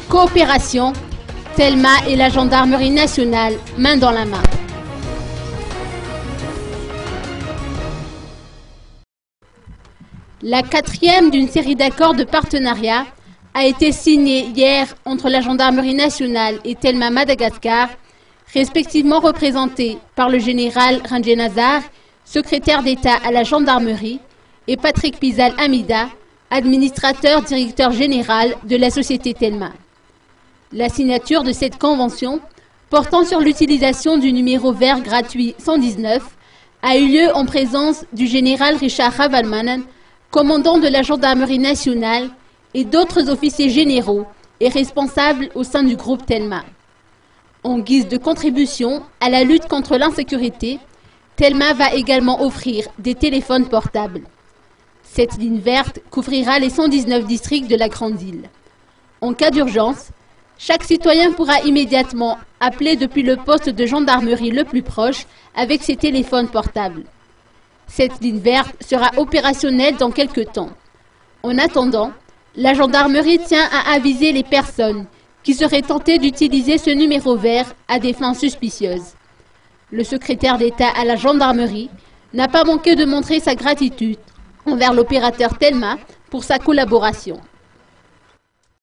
Coopération, Telma et la gendarmerie nationale, main dans la main. La quatrième d'une série d'accords de partenariat a été signée hier entre la gendarmerie nationale et Telma Madagascar, respectivement représentée par le général Rangé Nazar, secrétaire d'État à la gendarmerie, et Patrick Pizal Amida, administrateur directeur général de la société Telma. La signature de cette convention, portant sur l'utilisation du numéro vert gratuit 119, a eu lieu en présence du général Richard Ravalmanen, commandant de la gendarmerie nationale, et d'autres officiers généraux et responsables au sein du groupe Telma. En guise de contribution à la lutte contre l'insécurité, Telma va également offrir des téléphones portables. Cette ligne verte couvrira les 119 districts de la Grande Île. En cas d'urgence, chaque citoyen pourra immédiatement appeler depuis le poste de gendarmerie le plus proche avec ses téléphones portables. Cette ligne verte sera opérationnelle dans quelques temps. En attendant, la gendarmerie tient à aviser les personnes qui seraient tentées d'utiliser ce numéro vert à des fins suspicieuses. Le secrétaire d'État à la gendarmerie n'a pas manqué de montrer sa gratitude envers l'opérateur Telma pour sa collaboration.